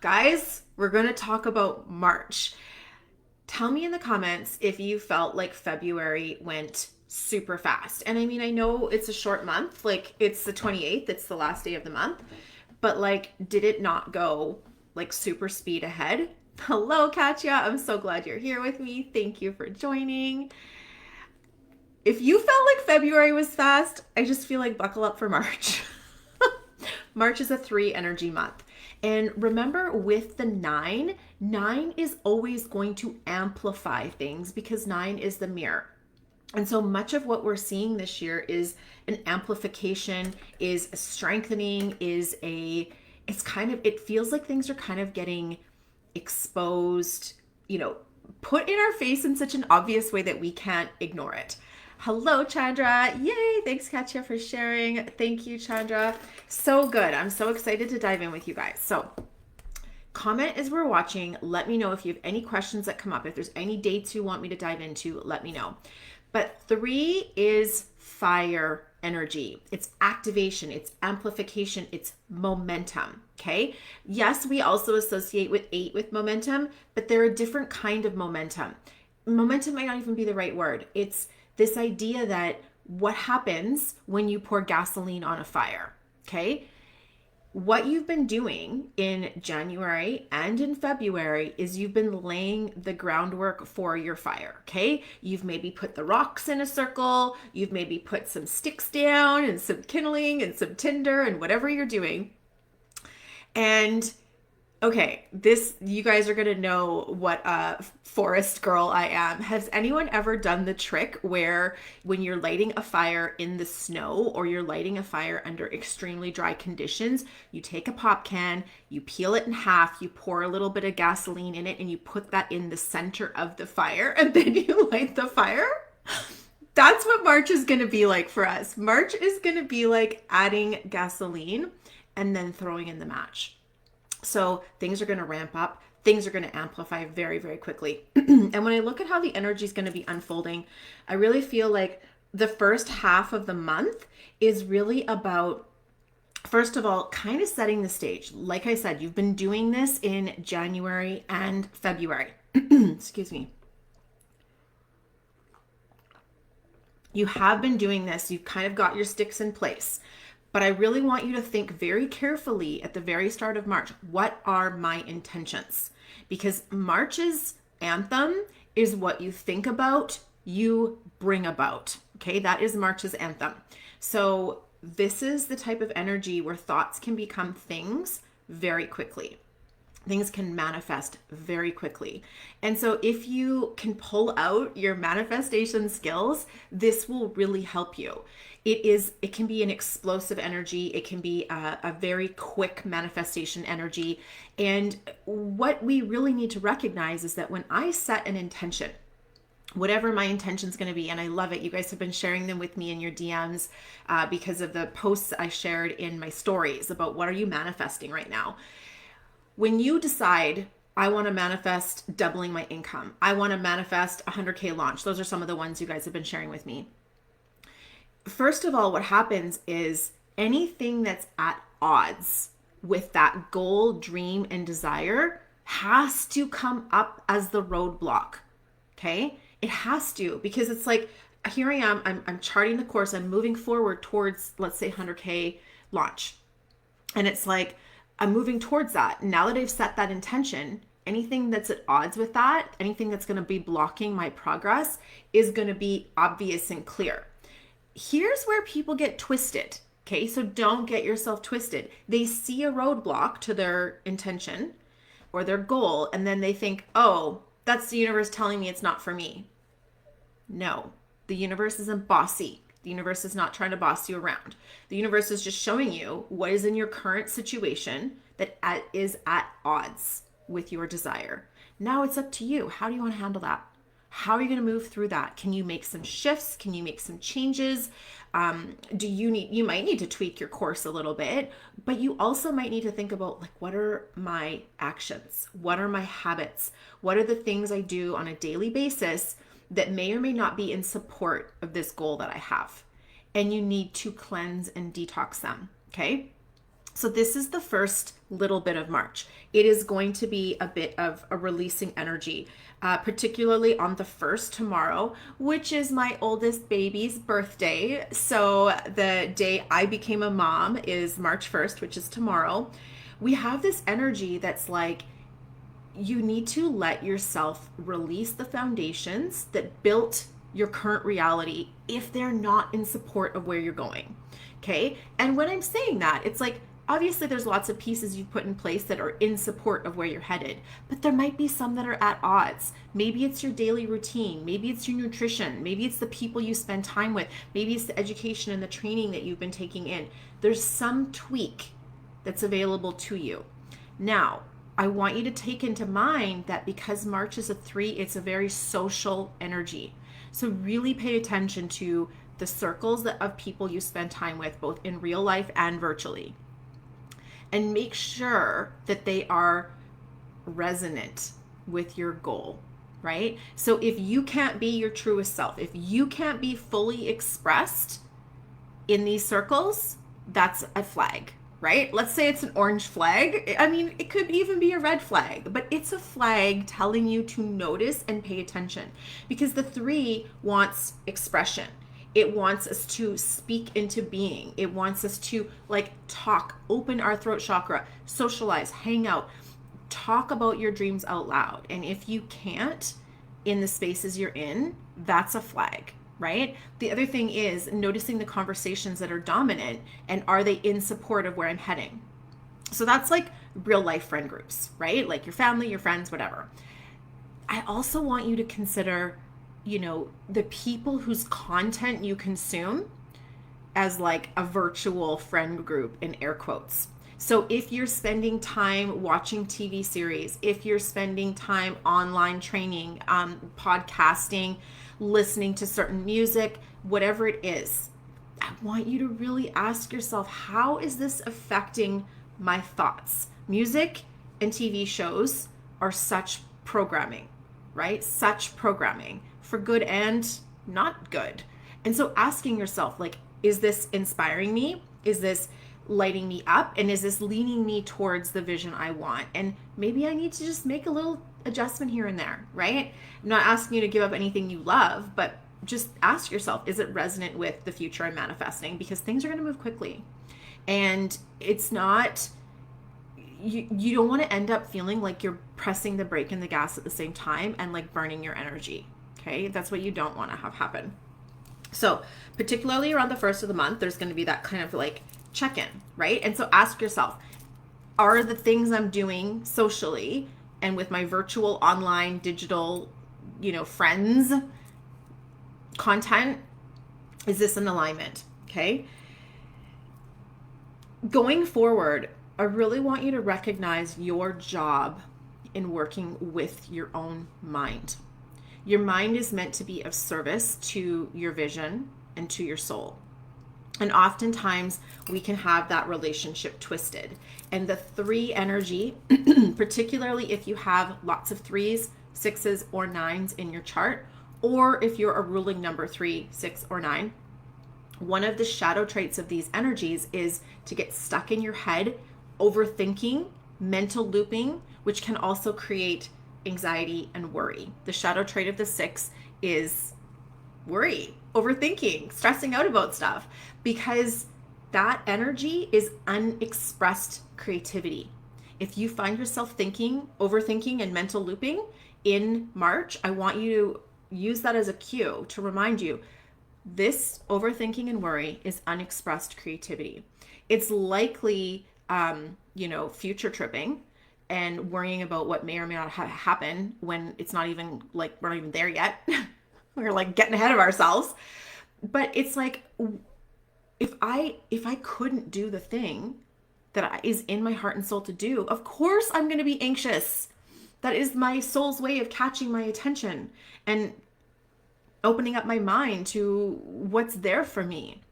Guys, we're going to talk about March. Tell me in the comments if you felt like February went super fast. And I mean, I know it's a short month, like it's the 28th, it's the last day of the month, but like, did it not go like super speed ahead? Hello, Katya. I'm so glad you're here with me. Thank you for joining. If you felt like February was fast, I just feel like buckle up for March. March is a 3 energy month. And remember with the 9, 9 is always going to amplify things because 9 is the mirror. And so much of what we're seeing this year is an amplification, is a strengthening, it feels like things are kind of getting exposed, put in our face in such an obvious way that we can't ignore it. Hello, Chandra. Yay. Thanks, Katya, for sharing. Thank you, Chandra. So good. I'm so excited to dive in with you guys. So comment as we're watching. Let me know if you have any questions that come up. If there's any dates you want me to dive into, let me know. But 3 is fire energy. It's activation, it's amplification, it's momentum. Okay. Yes, we also associate with 8 with momentum, but they're a different kind of momentum. Momentum might not even be the right word. It's this idea that what happens when you pour gasoline on a fire. Okay. What you've been doing in January and in February is you've been laying the groundwork for your fire, okay? You've maybe put the rocks in a circle, you've maybe put some sticks down and some kindling and some tinder and whatever you're doing. And okay, you guys are gonna know what a forest girl I am. Has anyone ever done the trick where when you're lighting a fire in the snow or you're lighting a fire under extremely dry conditions, you take a pop can, you peel it in half, you pour a little bit of gasoline in it, and you put that in the center of the fire, and then you light the fire? That's what March is gonna be like for us. March is gonna be like adding gasoline and then throwing in the match. So things are going to ramp up. Things are going to amplify very, very quickly. And when I look at how the energy is going to be unfolding, I really feel like the first half of the month is really about, first of all, kind of setting the stage. Like I said, you've been doing this in January and February. Excuse me. You have been doing this. You've kind of got your sticks in place. But I really want you to think very carefully at the very start of March, what are my intentions? Because March's anthem is what you think about, you bring about. Okay, that is March's anthem. So this is the type of energy where thoughts can become things very quickly. Things can manifest very quickly. And so if you can pull out your manifestation skills, this will really help you. It can be an explosive energy. It can be a very quick manifestation energy. And what we really need to recognize is that when I set an intention, whatever my intention is going to be, and I love it. You guys have been sharing them with me in your DMs because of the posts I shared in my stories about what are you manifesting right now. When you decide, I want to manifest doubling my income, I want to manifest 100K launch. Those are some of the ones you guys have been sharing with me. First of all, what happens is anything that's at odds with that goal, dream, and desire has to come up as the roadblock. Okay? It has to, because it's like, here I am, I'm charting the course, I'm moving forward towards, let's say, 100K launch. And it's like, I'm moving towards that. Now that I've set that intention, anything that's at odds with that, anything that's going to be blocking my progress is going to be obvious and clear. Here's where people get twisted. Okay, so don't get yourself twisted. They see a roadblock to their intention or their goal, and then they think, oh, that's the universe telling me it's not for me. No, the universe isn't bossy. The universe is not trying to boss you around. The universe is just showing you what is in your current situation that is at odds with your desire. Now it's up to you. How do you want to handle that? How are you going to move through that? Can you make some shifts? Can you make some changes? You might need to tweak your course a little bit, but you also might need to think about, like, what are my actions? What are my habits? What are the things I do on a daily basis that may or may not be in support of this goal that I have? And you need to cleanse and detox them. Okay. So this is the first little bit of March. It is going to be a bit of a releasing energy, particularly on the 1st tomorrow, which is my oldest baby's birthday. So the day I became a mom is March 1st, which is tomorrow. We have this energy that's like, you need to let yourself release the foundations that built your current reality if they're not in support of where you're going. Okay. And when I'm saying that, it's like, obviously there's lots of pieces you've put in place that are in support of where you're headed, but there might be some that are at odds. Maybe it's your daily routine. Maybe it's your nutrition. Maybe it's the people you spend time with. Maybe it's the education and the training that you've been taking in. There's some tweak that's available to you. Now, I want you to take into mind that because March is a 3, it's a very social energy. So really pay attention to the circles of people you spend time with, both in real life and virtually. And make sure that they are resonant with your goal, right? So if you can't be your truest self, if you can't be fully expressed in these circles, that's a flag, right? Let's say it's an orange flag. I mean, it could even be a red flag, but it's a flag telling you to notice and pay attention, because the 3 wants expression. It wants us to speak into being. It wants us to like talk, open our throat chakra, socialize, hang out, talk about your dreams out loud. And if you can't in the spaces you're in, that's a flag, right? The other thing is noticing the conversations that are dominant and are they in support of where I'm heading? So that's like real life friend groups, right? Like your family, your friends, whatever. I also want you to consider, the people whose content you consume as like a virtual friend group in air quotes. So if you're spending time watching TV series, if you're spending time online training, podcasting, listening to certain music, whatever it is, I want you to really ask yourself, how is this affecting my thoughts? Music and TV shows are such programming, right? Such programming for good and not good. And so asking yourself, like, is this inspiring me? Is this lighting me up? And is this leaning me towards the vision I want? And maybe I need to just make a little adjustment here and there, right? I'm not asking you to give up anything you love, but just ask yourself, is it resonant with the future I'm manifesting? Because things are going to move quickly. And it's not, you don't want to end up feeling like you're pressing the brake and the gas at the same time and like burning your energy. Okay, that's what you don't want to have happen. So particularly around the 1st of the month, there's going to be that kind of like check-in, right? And so ask yourself, are the things I'm doing socially and with my virtual, online, digital, friends content, is this in alignment? Okay. Going forward, I really want you to recognize your job in working with your own mind. Your mind is meant to be of service to your vision and to your soul. And oftentimes we can have that relationship twisted. And the 3 energy, particularly if you have lots of 3s, 6s, or 9s in your chart, or if you're a ruling number 3, 6, or 9, one of the shadow traits of these energies is to get stuck in your head, overthinking, mental looping, which can also create anxiety and worry. The shadow trait of the 6 is worry, overthinking, stressing out about stuff, because that energy is unexpressed creativity. If you find yourself thinking, overthinking, and mental looping in March, I want you to use that as a cue to remind you, this overthinking and worry is unexpressed creativity. It's likely, future tripping and worrying about what may or may not happen when it's not even like, we're not even there yet. We're like getting ahead of ourselves. But it's like, if I couldn't do the thing that is in my heart and soul to do, of course I'm going to be anxious. That is my soul's way of catching my attention and opening up my mind to what's there for me.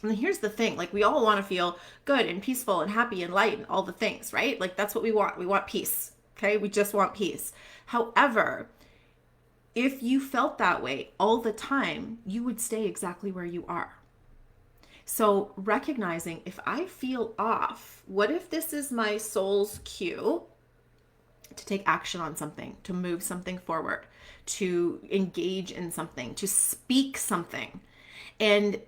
And here's the thing, like we all want to feel good and peaceful and happy and light and all the things, right? Like that's what we want. We want peace. Okay. We just want peace. However, if you felt that way all the time, you would stay exactly where you are. So recognizing if I feel off, what if this is my soul's cue to take action on something, to move something forward, to engage in something, to speak something? And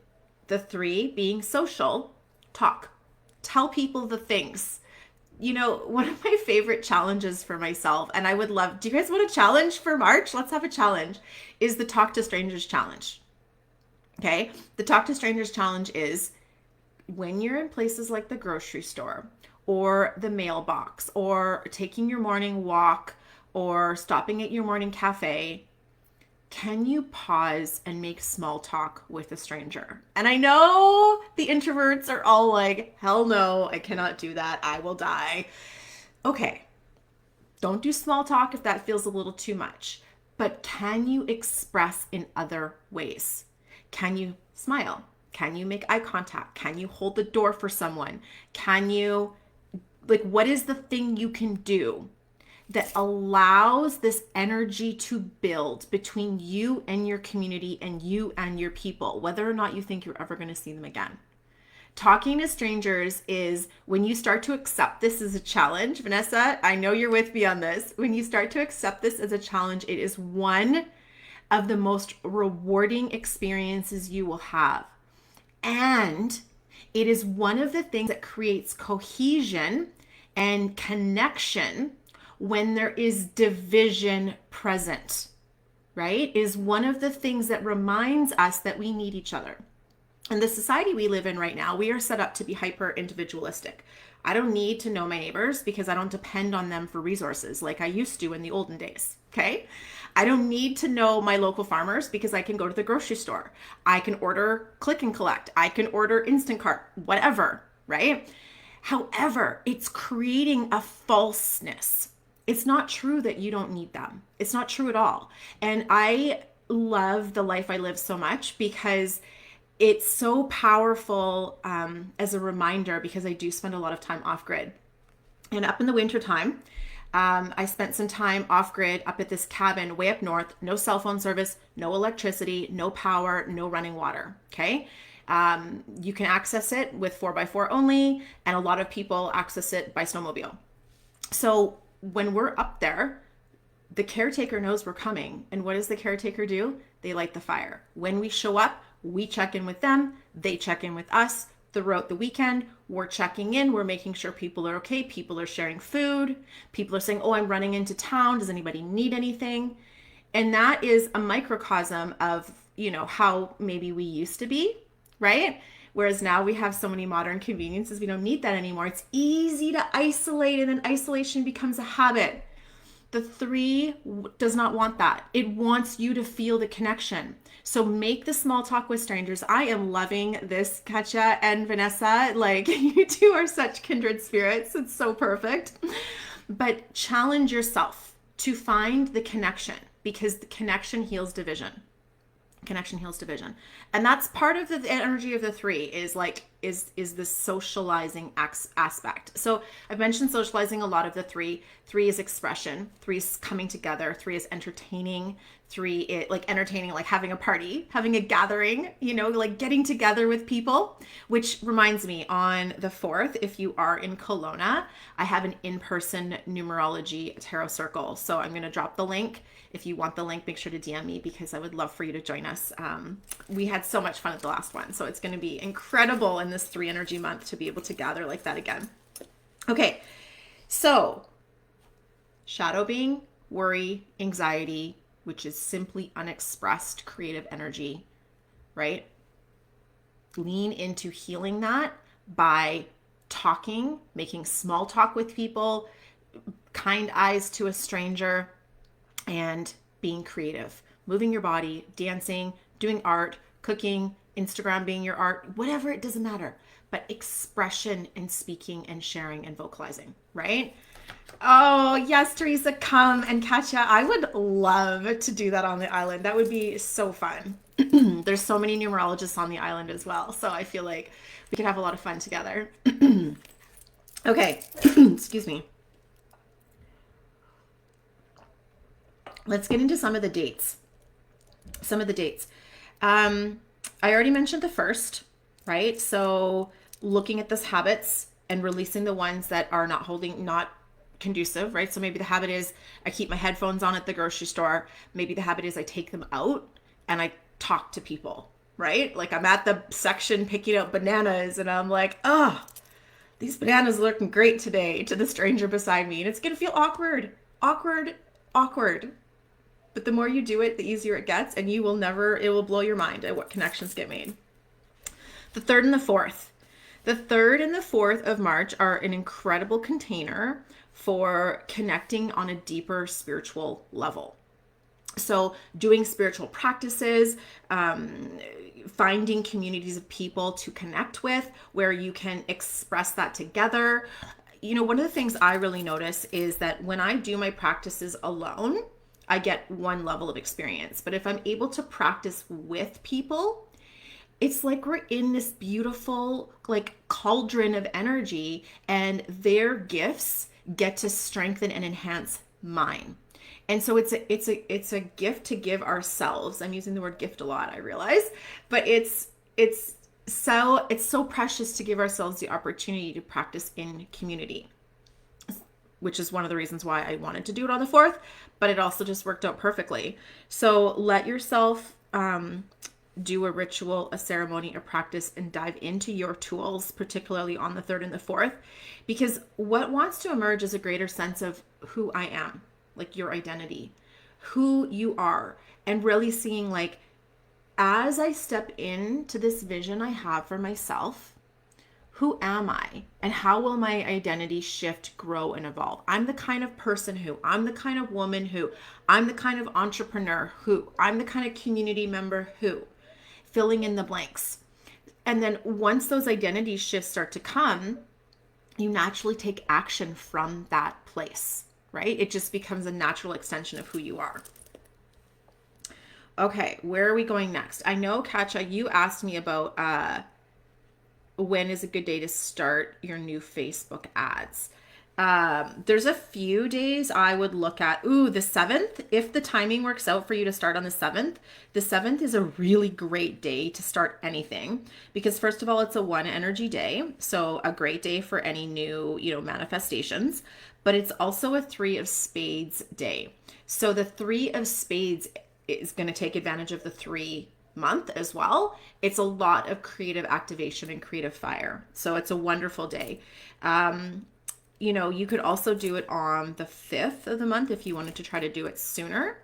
the 3 being social, talk, tell people the things. You know, one of my favorite challenges for myself, and I would love, do you guys want a challenge for March? Let's have a challenge, is the Talk to Strangers challenge. Okay. The Talk to Strangers challenge is when you're in places like the grocery store or the mailbox or taking your morning walk or stopping at your morning cafe, can you pause and make small talk with a stranger? And I know the introverts are all like, hell no, I cannot do that. I will die. Okay, don't do small talk if that feels a little too much. But can you express in other ways? Can you smile? Can you make eye contact? Can you hold the door for someone? Can you, like, what is the thing you can do that allows this energy to build between you and your community and you and your people, whether or not you think you're ever going to see them again? Talking to strangers is when you start to accept this as a challenge. Vanessa, I know you're with me on this. When you start to accept this as a challenge, it is one of the most rewarding experiences you will have. And it is one of the things that creates cohesion and connection when there is division present, right? Is one of the things that reminds us that we need each other. In the society we live in right now, we are set up to be hyper individualistic. I don't need to know my neighbors because I don't depend on them for resources like I used to in the olden days, okay? I don't need to know my local farmers because I can go to the grocery store. I can order click and collect. I can order instant cart, whatever, right? However, it's creating a falseness. It's not true that you don't need them. It's not true at all. And I love the life I live so much because it's so powerful as a reminder, because I do spend a lot of time off grid. And up in the winter time, I spent some time off grid up at this cabin way up north, no cell phone service, no electricity, no power, no running water. Okay. You can access it with 4x4 only, and a lot of people access it by snowmobile. So when we're up there, the caretaker knows we're coming. And what does the caretaker do? They light the fire. When we show up, we check in with them. They check in with us. Throughout the weekend, we're checking in. We're making sure people are okay. People are sharing food. People are saying, oh, I'm running into town. Does anybody need anything? And that is a microcosm of, you know, how maybe we used to be, right? Whereas now we have so many modern conveniences, we don't need that anymore. It's easy to isolate, and then isolation becomes a habit. The 3 does not want that. It wants you to feel the connection. So make the small talk with strangers. I am loving this, Katja and Vanessa. Like, you two are such kindred spirits. It's so perfect. But challenge yourself to find the connection, because the connection heals division. Connection heals division. And that's part of the energy of the 3 is like, is the socializing aspect. So I've mentioned socializing a lot of the 3. 3 is expression. 3 is coming together. 3 is entertaining. 3 is like entertaining, like having a party, having a gathering, you know, like getting together with people, which reminds me, on the 4th, if you are in Kelowna, I have an in-person numerology tarot circle. So I'm going to drop the link. If you want the link, make sure to DM me, because I would love for you to join us. We had so much fun at the last one. So it's going to be incredible in this 3 energy month to be able to gather like that again. Okay. So shadow being, worry, anxiety, which is simply unexpressed creative energy, right? Lean into healing that by talking, making small talk with people, kind eyes to a stranger, and being creative, moving your body, dancing, doing art, cooking, Instagram being your art, whatever, it doesn't matter. But expression and speaking and sharing and vocalizing, right? Oh, yes, Teresa, come. And Katja, I would love to do that on the island. That would be so fun. There's so many numerologists on the island as well. So I feel like we could have a lot of fun together. Okay, excuse me. Let's get into some of the dates. I already mentioned the 1st. right? So looking at those habits and releasing the ones that are not conducive, right? So maybe the habit is I keep my headphones on at the grocery store. Maybe the habit is I take them out and I talk to people, right? Like I'm at the section picking out bananas and I'm like, oh, these bananas are looking great today, to the stranger beside me. And it's going to feel awkward, awkward, awkward. But the more you do it, the easier it gets. And it will blow your mind at what connections get made. The third and the fourth. The 3rd and the 4th of March are an incredible container for connecting on a deeper spiritual level. So doing spiritual practices, finding communities of people to connect with where you can express that together. You know, one of the things I really notice is that when I do my practices alone, I get one level of experience. But if I'm able to practice with people, it's like we're in this beautiful like cauldron of energy, and their gifts get to strengthen and enhance mine. And so it's a gift to give ourselves. I'm using the word gift a lot, I realize, but it's so precious to give ourselves the opportunity to practice in community, which is one of the reasons why I wanted to do it on the 4th, but it also just worked out perfectly. So let yourself do a ritual, a ceremony, a practice, and dive into your tools, particularly on the 3rd and the 4th, because what wants to emerge is a greater sense of who I am, like your identity, who you are, and really seeing like, as I step into this vision I have for myself, who am I and how will my identity shift, grow, and evolve? I'm the kind of person who, I'm the kind of woman who, I'm the kind of entrepreneur who, I'm the kind of community member who, filling in the blanks. And then once those identity shifts start to come, you naturally take action from that place, right? It just becomes a natural extension of who you are. Okay, where are we going next? I know, Katja, you asked me about when is a good day to start your new Facebook ads. There's a few days I would look at. The 7th, if the timing works out for you to start on the 7th is a really great day to start anything, because first of all, it's a 1 energy day. So a great day for any new, manifestations, but it's also a 3 of spades day. So the 3 of spades is going to take advantage of the 3 month as well. It's a lot of creative activation and creative fire. So it's a wonderful day. You could also do it on the 5th of the month if you wanted to try to do it sooner.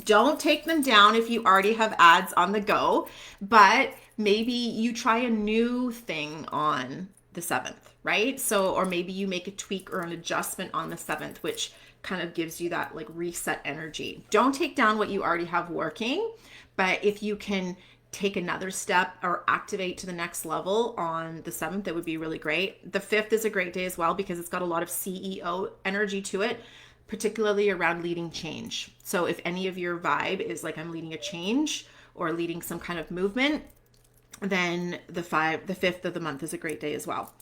Don't take them down if you already have ads on the go, but maybe you try a new thing on the 7th, right? So, or maybe you make a tweak or an adjustment on the 7th, which kind of gives you that like reset energy. Don't take down what you already have working, but if you can take another step or activate to the next level on the 7th, that would be really great. The 5th is a great day as well because it's got a lot of CEO energy to it, particularly around leading change. So if any of your vibe is like I'm leading a change or leading some kind of movement, then the 5th of the month is a great day as well.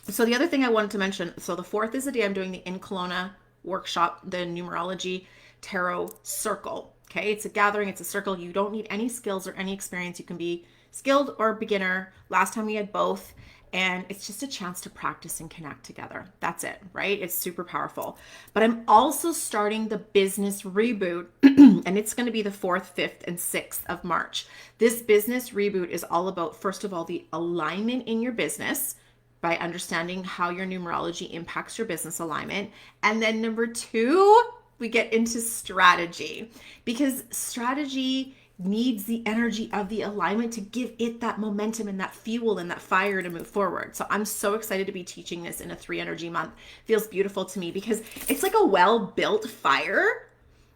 So the other thing I wanted to mention, so the 4th is the day I'm doing the In Kelowna workshop, the Numerology Tarot Circle. Okay, it's a gathering, it's a circle. You don't need any skills or any experience. You can be skilled or beginner. Last time we had both, and it's just a chance to practice and connect together. That's it, right? It's super powerful. But I'm also starting the business reboot, and it's going to be the 4th, 5th, and 6th of March. This business reboot is all about, first of all, the alignment in your business by understanding how your numerology impacts your business alignment. And then number 2, we get into strategy, because strategy needs the energy of the alignment to give it that momentum and that fuel and that fire to move forward. So I'm so excited to be teaching this in a 3 energy month. Feels beautiful to me because it's like a well-built fire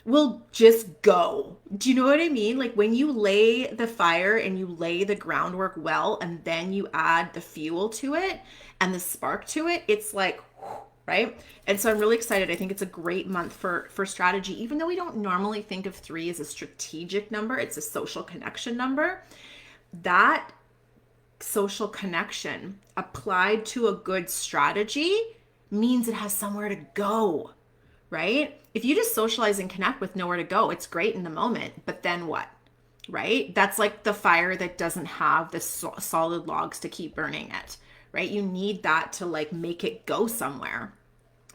will just go. Do you know what I mean? Like when you lay the fire and you lay the groundwork well, and then you add the fuel to it and the spark to it, it's like, right? And so I'm really excited. I think it's a great month for strategy. Even though we don't normally think of 3 as a strategic number, it's a social connection number. That social connection applied to a good strategy means it has somewhere to go, right? If you just socialize and connect with nowhere to go, it's great in the moment, but then what? right? That's like the fire that doesn't have the solid logs to keep burning it, right? You need that to like make it go somewhere,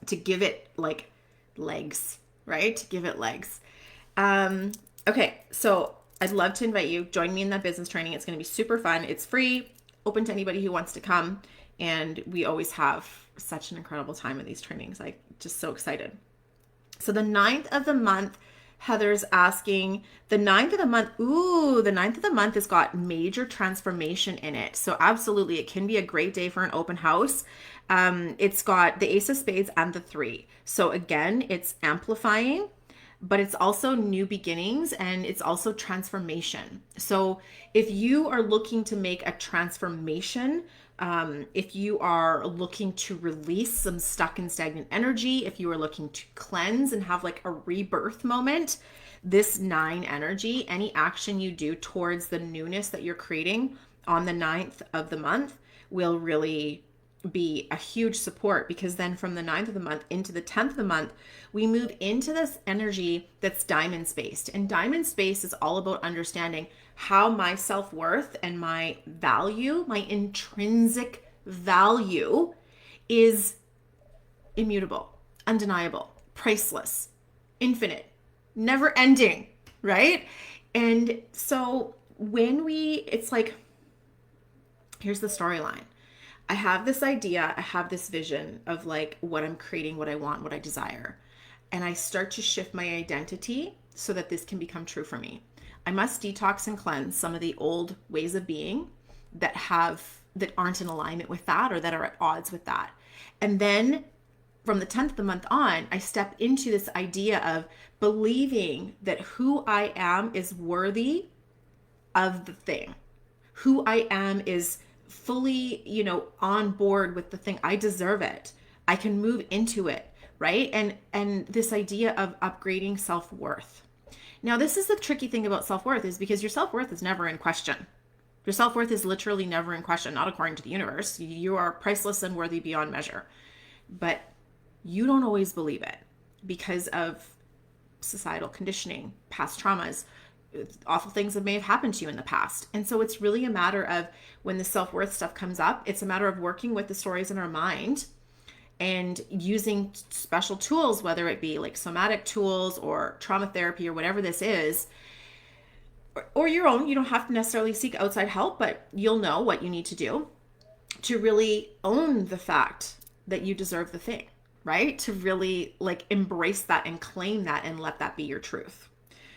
to give it like legs, right? To give it legs. Okay, so I'd love to invite you. Join me in that business training. It's going to be super fun. It's free, open to anybody who wants to come. And we always have such an incredible time in these trainings. I'm just so excited. So the 9th of the month, Heather's asking, the 9th of the month, the 9th of the month has got major transformation in it. So absolutely, it can be a great day for an open house. It's got the Ace of Spades and the 3. So again, it's amplifying, but it's also new beginnings and it's also transformation. So if you are looking to make a transformation, if you are looking to release some stuck and stagnant energy, if you are looking to cleanse and have like a rebirth moment, this 9 energy, any action you do towards the newness that you're creating on the 9th of the month will really be a huge support, because then from the 9th of the month into the 10th of the month, we move into this energy that's diamond spaced. And diamond space is all about understanding how my self-worth and my value, my intrinsic value, is immutable, undeniable, priceless, infinite, never ending, right? And so it's like, here's the storyline. I have this idea, I have this vision of like what I'm creating, what I want, what I desire. And I start to shift my identity so that this can become true for me. I must detox and cleanse some of the old ways of being that aren't in alignment with that, or that are at odds with that. And then from the 10th of the month on, I step into this idea of believing that who I am is worthy of the thing. Who I am is fully, on board with the thing. I deserve it. I can move into it, right? And this idea of upgrading self-worth. Now, this is the tricky thing about self-worth, is because your self-worth is never in question. Your self-worth is literally never in question, not according to the universe. You are priceless and worthy beyond measure. But you don't always believe it because of societal conditioning, past traumas, awful things that may have happened to you in the past. And so it's really a matter of, when the self-worth stuff comes up, it's a matter of working with the stories in our mind and using special tools, whether it be like somatic tools or trauma therapy or whatever this is, or your own. You don't have to necessarily seek outside help, but you'll know what you need to do to really own the fact that you deserve the thing, right? To really like embrace that and claim that and let that be your truth.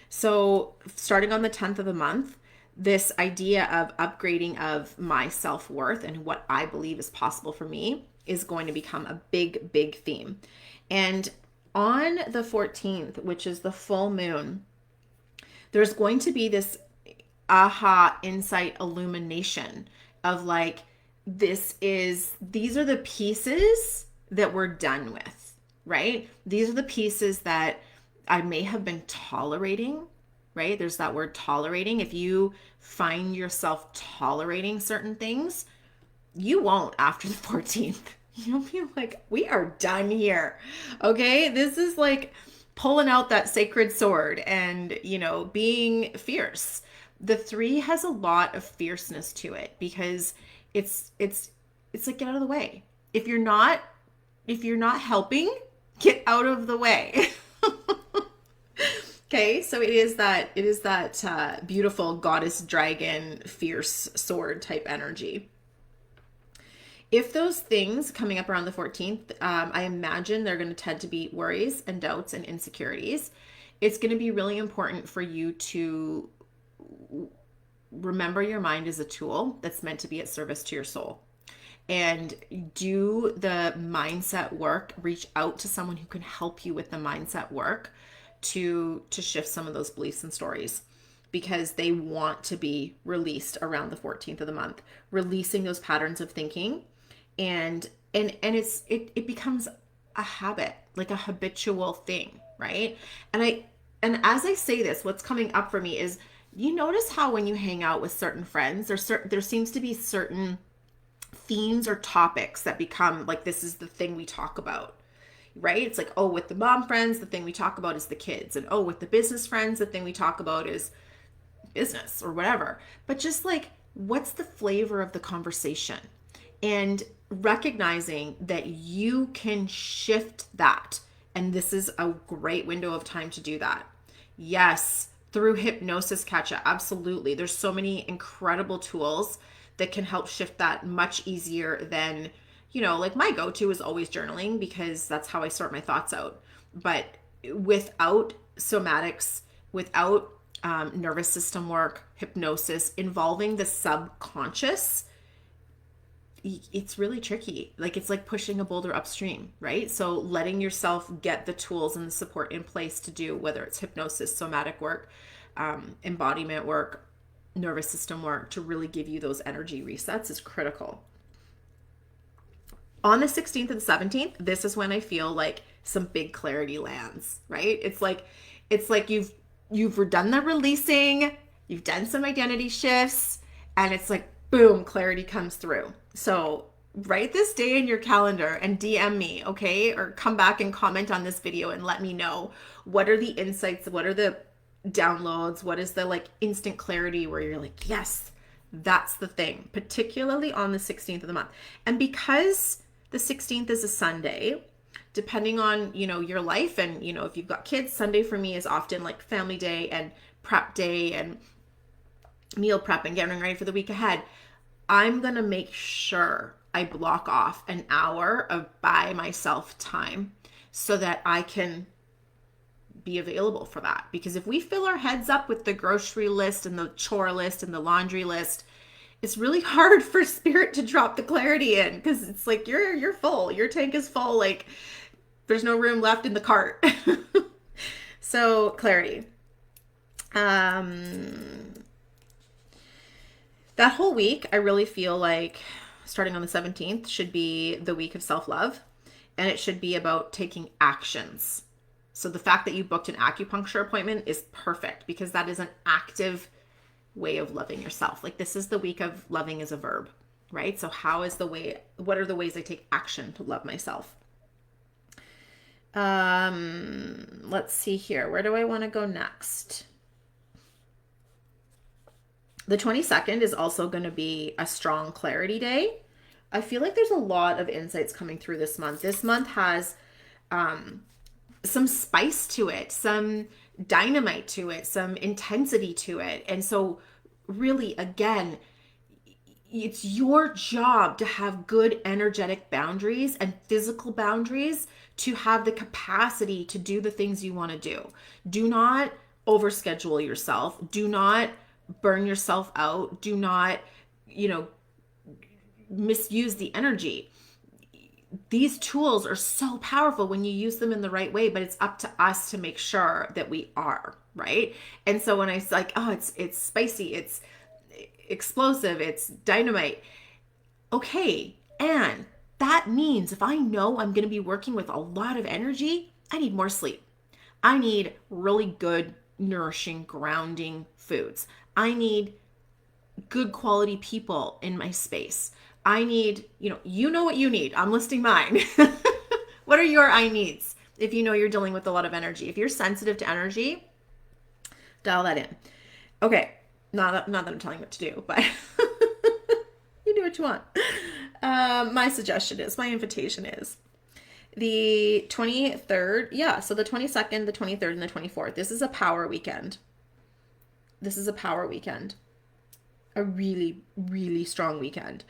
So starting on the 10th of the month, this idea of upgrading of my self-worth and what I believe is possible for me is going to become a big, big theme. And on the 14th, which is the full moon, there's going to be this aha insight illumination of like, these are the pieces that we're done with, right? These are the pieces that I may have been tolerating, right? There's that word tolerating. If you find yourself tolerating certain things, you won't after the 14th. You'll be like, we are done here. Okay. This is like pulling out that sacred sword and, being fierce. The 3 has a lot of fierceness to it, because it's like, get out of the way. If you're not helping, get out of the way. Okay, so it is that beautiful goddess dragon, fierce sword type energy. If those things coming up around the 14th, I imagine they're going to tend to be worries and doubts and insecurities. It's going to be really important for you to remember your mind is a tool that's meant to be at service to your soul. And do the mindset work, reach out to someone who can help you with the mindset work to shift some of those beliefs and stories, because they want to be released around the 14th of the month, releasing those patterns of thinking. And it becomes a habit, like a habitual thing, right? And as I say this, what's coming up for me is, you notice how when you hang out with certain friends, there seems to be certain themes or topics that become like, this is the thing we talk about, right? It's like, oh, with the mom friends, the thing we talk about is the kids. And oh, with the business friends, the thing we talk about is business or whatever, but just like, what's the flavor of the conversation? And recognizing that you can shift that. And this is a great window of time to do that. Yes, through hypnosis, Katja, absolutely. There's so many incredible tools that can help shift that much easier than, like my go-to is always journaling because that's how I sort my thoughts out. But without somatics, without nervous system work, hypnosis, involving the subconscious, it's really tricky. Like, it's like pushing a boulder upstream, right? So letting yourself get the tools and the support in place to do, whether it's hypnosis, somatic work, embodiment work, nervous system work, to really give you those energy resets is critical. On the 16th and 17th, this is when I feel like some big clarity lands, right? It's like you've done the releasing, you've done some identity shifts, and it's like, boom, clarity comes through. So write this day in your calendar and DM me, okay? Or come back and comment on this video and let me know, what are the insights, what are the downloads, what is the like instant clarity where you're like, yes, that's the thing, particularly on the 16th of the month. And because the 16th is a Sunday, depending on, your life and, if you've got kids, Sunday for me is often like family day and prep day and meal prep and getting ready for the week ahead. I'm going to make sure I block off an hour of by myself time so that I can be available for that. Because if we fill our heads up with the grocery list and the chore list and the laundry list, it's really hard for spirit to drop the clarity in, because it's like you're full. Your tank is full. Like, there's no room left in the cart. So clarity. That whole week, I really feel like starting on the 17th should be the week of self-love, and it should be about taking actions. So the fact that you booked an acupuncture appointment is perfect, because that is an active way of loving yourself. Like, this is the week of loving as a verb, right? So what are the ways I take action to love myself? Let's see here. Where do I want to go next? The 22nd is also going to be a strong clarity day. I feel like there's a lot of insights coming through this month. This month has some spice to it, some dynamite to it, some intensity to it. And so really, again, it's your job to have good energetic boundaries and physical boundaries to have the capacity to do the things you want to do. Do not overschedule yourself. Do not burn yourself out. Do not, misuse the energy. These tools are so powerful when you use them in the right way, but it's up to us to make sure that we are, right? And so when I say like, oh, it's spicy, it's explosive, it's dynamite. Okay. And that means if I know I'm going to be working with a lot of energy, I need more sleep. I need really good, nourishing, grounding foods. I need good quality people in my space. I need, you know what you need. I'm listing mine. What are your I needs? If you know you're dealing with a lot of energy, if you're sensitive to energy, dial that in. Okay. Not that I'm telling you what to do, but you do what you want. My suggestion is, my invitation is the 23rd. Yeah. So the 22nd, the 23rd, and the 24th. This is a power weekend. A really, really strong weekend.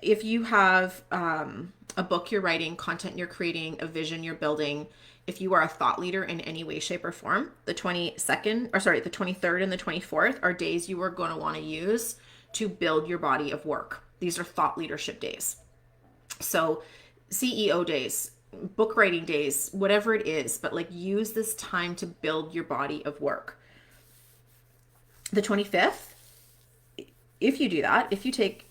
If you have a book you're writing, content you're creating, a vision you're building, if you are a thought leader in any way, shape, or form, the 23rd and the 24th are days you are going to want to use to build your body of work. These are thought leadership days. So CEO days, book writing days, whatever it is, but like, use this time to build your body of work. The 25th, if you do that, if you take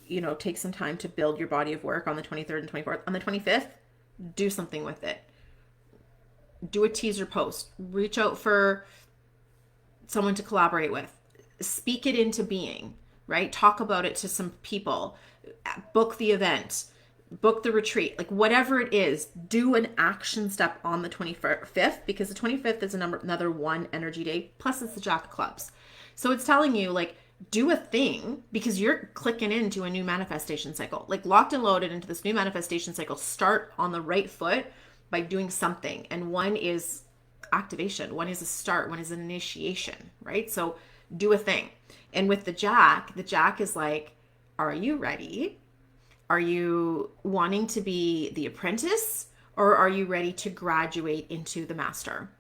some time to build your body of work on the 23rd and 24th, on the 25th, do something with it. Do a teaser post, reach out for someone to collaborate with, speak it into being, right? Talk about it to some people, book the event, book the retreat, like whatever it is, do an action step on the 25th, because the 25th is another one energy day. Plus it's the Jack of Clubs. So it's telling you, like, do a thing, because you're clicking into a new manifestation cycle, like locked and loaded into this new manifestation cycle. Start on the right foot by doing something. And one is activation, one is a start, one is an initiation, right? So do a thing. And with the Jack is like, are you ready? Are you wanting to be the apprentice, or are you ready to graduate into the master?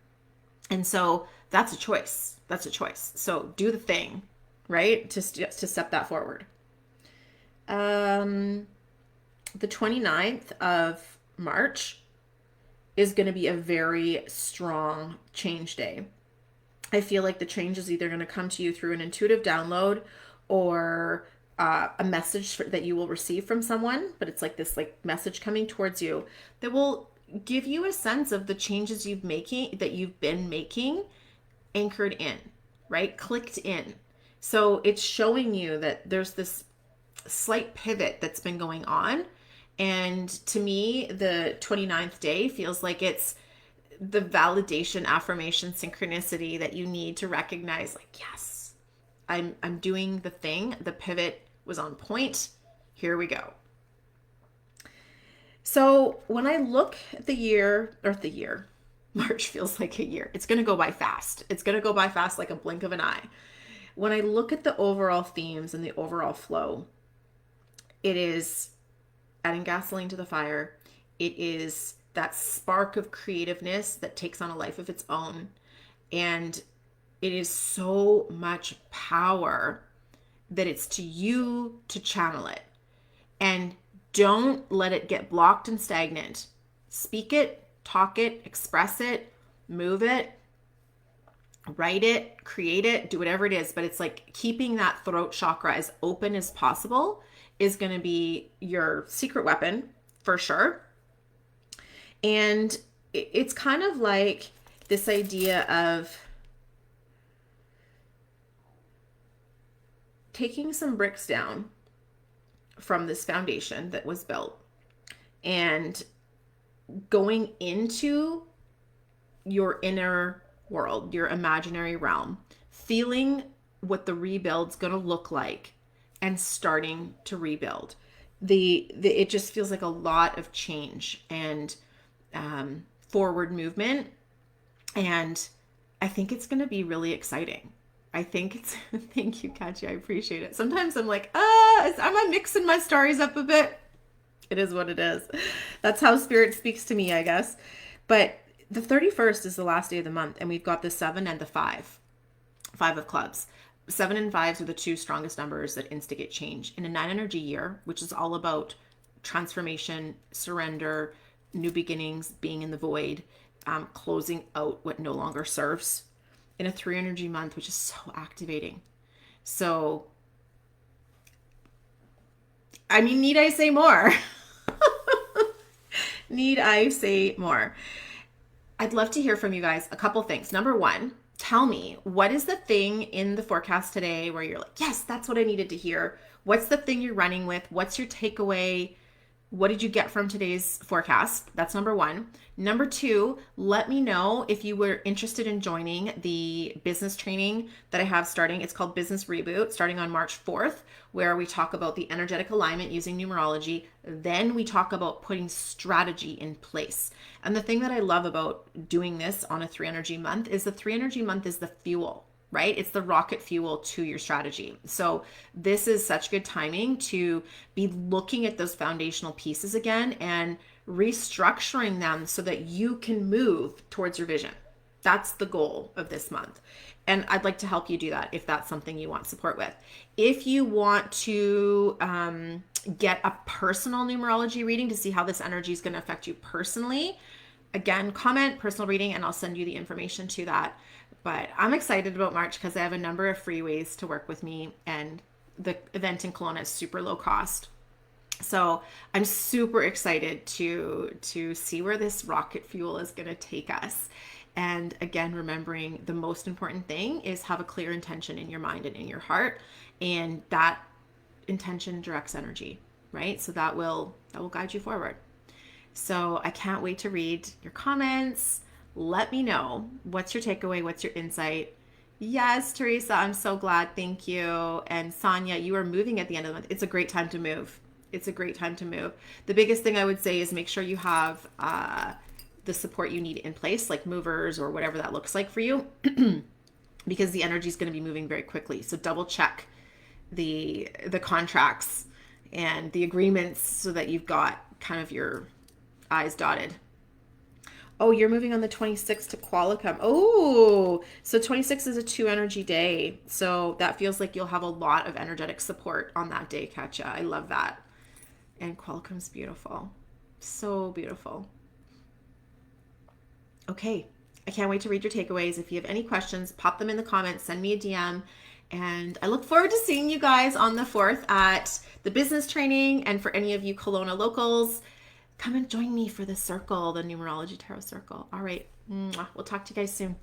And so that's a choice. That's a choice. So do the thing, right? To step that forward. The 29th of March is going to be a very strong change day. I feel like the change is either going to come to you through an intuitive download, or a message that you will receive from someone, but it's like this like message coming towards you that will give you a sense of the changes you've been making, anchored in, right? Clicked in. So it's showing you that there's this slight pivot that's been going on. And to me, the 29th day feels like it's the validation, affirmation, synchronicity that you need to recognize, like, yes, I'm doing the thing. The pivot was on point. Here we go. So when I look at the year, March feels like a year. It's going to go by fast. It's going to go by fast like a blink of an eye. When I look at the overall themes and the overall flow, it is adding gasoline to the fire. It is that spark of creativeness that takes on a life of its own. And it is so much power that it's to you to channel it. And don't let it get blocked and stagnant. Speak it, talk it, express it, move it, write it, create it, do whatever it is. But it's like keeping that throat chakra as open as possible is going to be your secret weapon for sure. And it's kind of like this idea of taking some bricks down from this foundation that was built and going into your inner world, your imaginary realm, feeling what the rebuild's going to look like and starting to rebuild. It just feels like a lot of change and forward movement. And I think it's going to be really exciting. Thank you, Katya. I appreciate it. Sometimes I'm like, am I mixing my stories up a bit? It is what it is. That's how spirit speaks to me, I guess. But the 31st is the last day of the month, and we've got the 7 and the 5 of clubs. 7 and 5s are the two strongest numbers that instigate change in a 9 energy year, which is all about transformation, surrender, new beginnings, being in the void, closing out what no longer serves. In a 3 energy month, which is so activating. So, I mean, need I say more? Need I say more? I'd love to hear from you guys. A couple things. Number one, tell me, what is the thing in the forecast today where you're like, yes, that's what I needed to hear? What's the thing you're running with? What's your takeaway? What did you get from today's forecast? That's number one. Number two, let me know if you were interested in joining the business training that I have starting. It's called Business Reboot, starting on March 4th, where we talk about the energetic alignment using numerology. Then we talk about putting strategy in place. And the thing that I love about doing this on a 3 energy month is the 3 energy month is the fuel, right? It's the rocket fuel to your strategy. So this is such good timing to be looking at those foundational pieces again and restructuring them so that you can move towards your vision. That's the goal of this month. And I'd like to help you do that if that's something you want support with. If you want to get a personal numerology reading to see how this energy is going to affect you personally, again, comment personal reading and I'll send you the information to that. But I'm excited about March because I have a number of free ways to work with me, and the event in Kelowna is super low cost. So I'm super excited to see where this rocket fuel is going to take us. And again, remembering the most important thing is have a clear intention in your mind and in your heart, and that intention directs energy, right? So that will guide you forward. So I can't wait to read your comments. Let me know what's your takeaway, what's your insight. Yes, Teresa, I'm so glad. Thank you. And Sonia, you are moving at the end of the month. It's a great time to move. It's a great time to move. The biggest thing I would say is make sure you have the support you need in place, like movers or whatever that looks like for you, because the energy is going to be moving very quickly. So double check the contracts and the agreements so that you've got kind of your I's dotted. Oh, you're moving on the 26th to Qualicum. Oh, so 26 is a 2 energy day. So that feels like you'll have a lot of energetic support on that day, Katja. I love that. And Qualicum's beautiful. So beautiful. Okay. I can't wait to read your takeaways. If you have any questions, pop them in the comments, send me a DM. And I look forward to seeing you guys on the 4th at the business training. And for any of you Kelowna locals, come and join me for the circle, the Numerology Tarot Circle. All right. We'll talk to you guys soon.